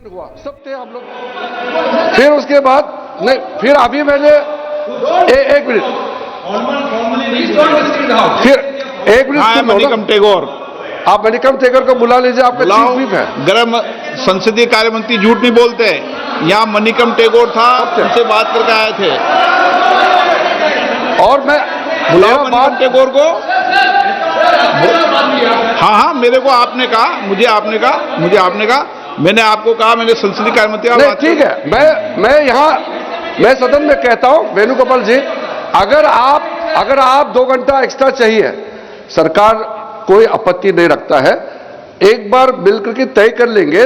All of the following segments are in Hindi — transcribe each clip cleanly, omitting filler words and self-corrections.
हुआ सब थे हम लोग। फिर उसके बाद नहीं, फिर अभी मैंने एक मिनट, फिर एक मिनट, मणिकम टेगोर, आप मणिकम टेगोर को बुला लीजिए, आपका चीफ व्हिप है। गृह संसदीय कार्य मंत्री झूठ नहीं बोलते हैं। यहाँ मणिकम टेगोर था, उनसे बात करके आए थे। और मैं बुलाओ मणिकम टेगोर को। हाँ, मेरे को आपने कहा, मुझे आपने कहा, मैंने आपको कहा, मैंने संसदीय कार्य मंत्री। नहीं, ठीक है, मैं सदन में कहता हूं वेणुगोपाल जी, अगर आप 2 घंटा एक्स्ट्रा चाहिए, सरकार कोई आपत्ति नहीं रखता है, एक बार मिलकर के तय कर लेंगे।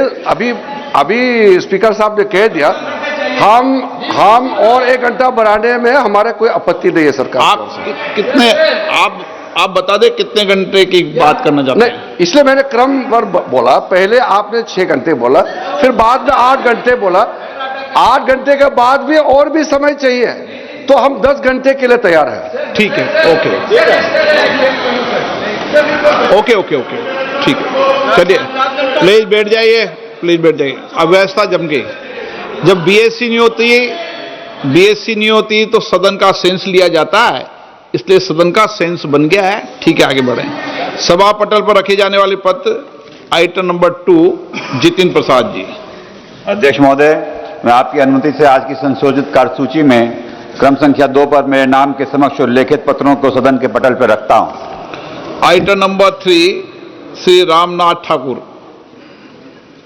अभी स्पीकर साहब ने कह दिया, हम और 1 घंटा बढ़ाने में हमारे कोई आपत्ति नहीं है सरकार। आप बता दें कितने घंटे की बात करना चाहते हैं? नहीं, इसलिए मैंने क्रमवार बोला, पहले आपने 6 घंटे बोला, फिर बाद में 8 घंटे बोला। 8 घंटे के बाद भी और भी समय चाहिए तो हम 10 घंटे के लिए तैयार हैं। ठीक है, ओके, ठीक है, चलिए, प्लीज बैठ जाइए। अब व्यवस्था जम गई। जब बीएससी नहीं होती तो सदन का सेंस लिया जाता है, इसलिए सदन का सेंस बन गया है। ठीक है, आगे बढ़ें। सभा पटल पर रखे जाने वाले पत्र, आइटम नंबर 2, जितिन प्रसाद जी। अध्यक्ष महोदय, मैं आपकी अनुमति से आज की संशोधित कार्यसूची में क्रम संख्या 2 पर मेरे नाम के समक्ष उल्लेखित पत्रों को सदन के पटल पर रखता हूं। Item number 3, Shri Ramnath Thakur.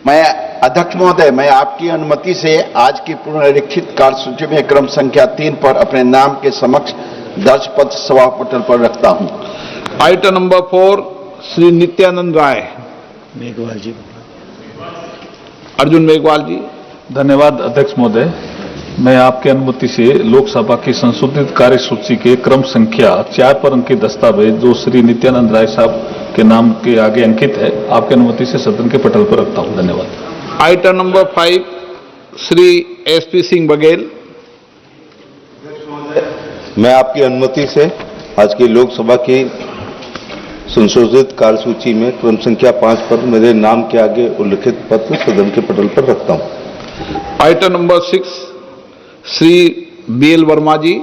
मैं अध्यक्ष महोदय, मैं आपकी अनुमति से आज की पुनरीक्षित कार्यसूची में क्रम संख्या 3 पर अपने नाम के समक्ष दर्ज पत्र सभा पटल पर रखता हूं। Item number 4, Shri Nityanand Rai. मेघवाल जी। अर्जुन मेघवाल जी। धन्यवाद अध्यक्ष महोदय, मैं आपकी अनुमति से लोकसभा की संशोधित कार्यसूची के क्रम संख्या 4 पर अंकित दस्तावेज जो श्री नित्यानंद राय साहब के नाम के आगे अंकित है, आपकी अनुमति से सदन के पटल पर रखता हूं। धन्यवाद। Item number 5, Shri SP Singh Baghel. मैं आपकी अनुमति से आज की लोकसभा की संशोधित कार्यसूची में क्रम संख्या 5 पर मेरे नाम के आगे उल्लिखित पत्र सदन के पटल पर रखता हूं। Item number 6, Shri BL Verma ji.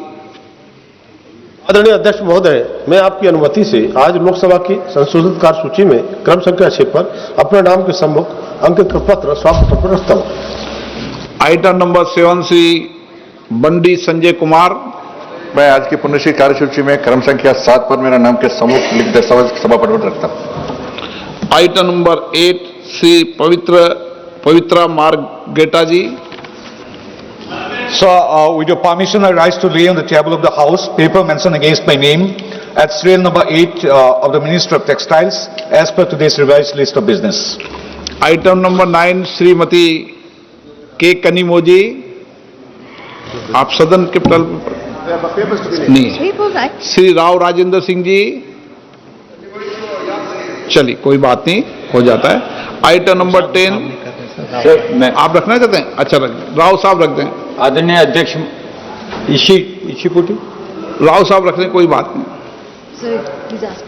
आदरणीय अध्यक्ष महोदय, मैं आपकी अनुमति से आज लोकसभा की संशोधित कार्यसूची में क्रम संख्या 6 पर अपने नाम के सम्मुख अंकित पत्र सभा पटल पर रखता हूं। Item number 7, Shri Bandi Sanjay Kumar. मैं आज की पुनरीक्षित कार्यसूची में क्रम संख्या 7 पर मेरा नाम के सम्मुख लिखित दस्तावेज सभा पटल पर रखता हूं। Item number 8, Shri Pabitra Margherita ji. So, with your permission, I rise to lay on the table of the House paper mentioned against my name at serial number 8 of the Minister of Textiles as per today's revised list of business. Item number 9, Shrimati के कनिमोजी। आप सदन के पटल नहीं, श्री राव राजेंद्र सिंह जी। चलिए, कोई बात नहीं, हो जाता है। आइटम नंबर 10, आप रखना चाहते हैं? अच्छा, रख दें, राव साहब रख दें। आदरणीय अध्यक्ष राव साहब रख दें, कोई बात नहीं।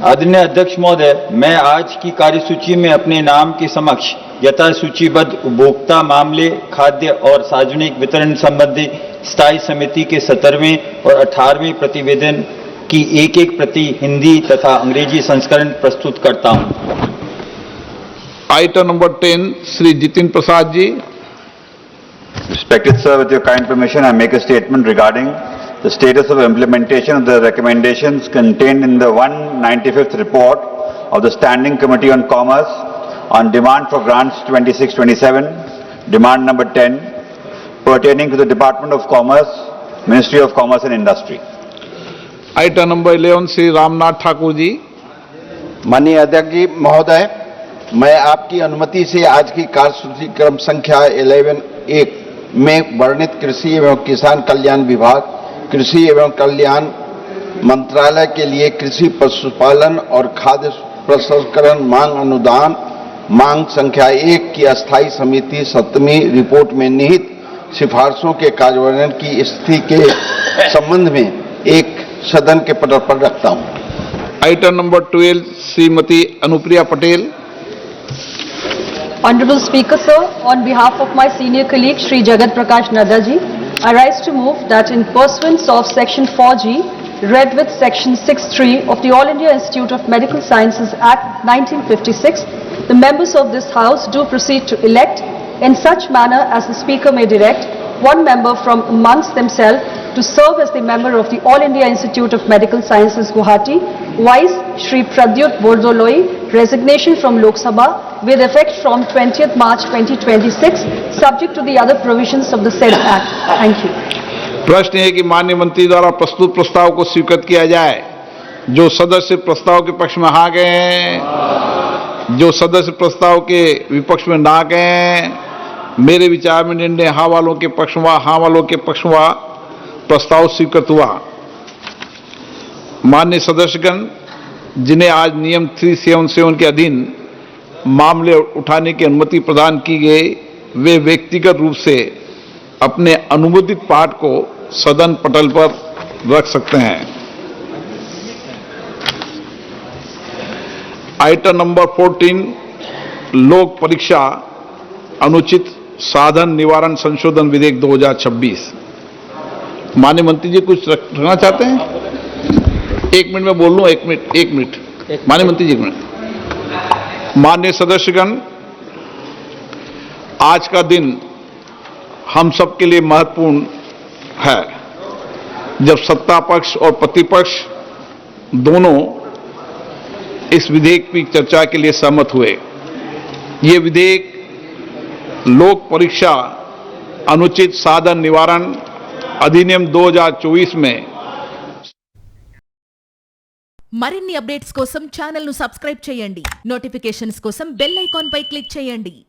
आदरणीय अध्यक्ष महोदय, मैं आज की कार्यसूची में अपने नाम के समक्ष यथा सूचीबद्ध उपभोक्ता मामले, खाद्य और सार्वजनिक वितरण संबंधी स्थायी समिति के 17वें और 18वें प्रतिवेदन की एक प्रति हिंदी तथा अंग्रेजी संस्करण प्रस्तुत करता हूं। Item number 10, Shri Jitin Prasad ji. Respected sir, with your kind permission, I make a statement regarding the status of implementation of the recommendations contained in the 195th report of the Standing Committee on Commerce on demand for grants 2627, demand number 10, pertaining to the Department of Commerce, Ministry of Commerce and Industry. Item number 11, Shri Ramnath Thakur ji. माननीय अध्यक्ष जी महोदय, मैं आपकी अनुमति से आज की कार्यसूची क्रम संख्या 11(1) में वर्णित कृषि एवं किसान कल्याण विभाग, कृषि एवं कल्याण मंत्रालय के लिए कृषि पशुपालन और खाद्य प्रसंस्करण मांग अनुदान मांग संख्या 1 की अस्थायी समिति 7वीं रिपोर्ट में निहित सिफारिशों के कार्यान्वयन की स्थिति के संबंध में एक सदन के पटल पर रखता हूं। Item number 12, Shrimati Anupriya Patel. Honorable Speaker, sir, on behalf of my senior colleague Shri Jagat Prakash Nadda ji, I rise to move that in pursuance of Section 4G, read with Section 6(3) of the All India Institute of Medical Sciences Act 1956, the members of this House do proceed to elect, in such manner as the Speaker may direct, one member from amongst themselves to serve as the member of the All India Institute of Medical Sciences Guwahati, vice Shri Pradyut Bordoloi, resignation from Lok Sabha with effect from 20th March 2026, subject to the other provisions of the said Act. Thank you. प्रश्न है कि माननीय मंत्री द्वारा प्रस्तुत प्रस्ताव को स्वीकृत किया जाए। जो सदस्य प्रस्ताव के पक्ष में हाँ गए हैं, जो सदस्य प्रस्ताव के विपक्ष में ना गए हैं, मेरे विचार में निर्णय हाँ वालों के पक्ष में, हाँ वालों के पक्ष में प्रस्ताव स्वीकृत हुआ। माननीय सदस्यगण, जिन्हें आज नियम 377 के अधीन मामले उठाने की अनुमति प्रदान की गई, वे व्यक्तिगत रूप से अपने अनुमोदित पाठ को सदन पटल पर रख सकते हैं। आइटम नंबर 14, लोक परीक्षा अनुचित साधन निवारण संशोधन विधेयक 2026। माननीय मंत्री जी कुछ रखना चाहते हैं? 1 मिनट में बोल लूं, 1 मिनट। माननीय मंत्री जी 1 मिनट। माननीय सदस्यगण, आज का दिन हम सब के लिए महत्वपूर्ण है, जब सत्ता पक्ष और प्रतिपक्ष दोनों इस विधेयक की चर्चा के लिए सहमत हुए। ये विधेयक लोक परीक्षा अनुचित साधन निवारण अधिनियम 2024 में మరిన్ని అప్డేట్స్ కోసం ఛానల్ ను సబ్స్క్రైబ్ చేయండి. నోటిఫికేషన్స్ కోసం బెల్ ఐకాన్ పై క్లిక్ చేయండి.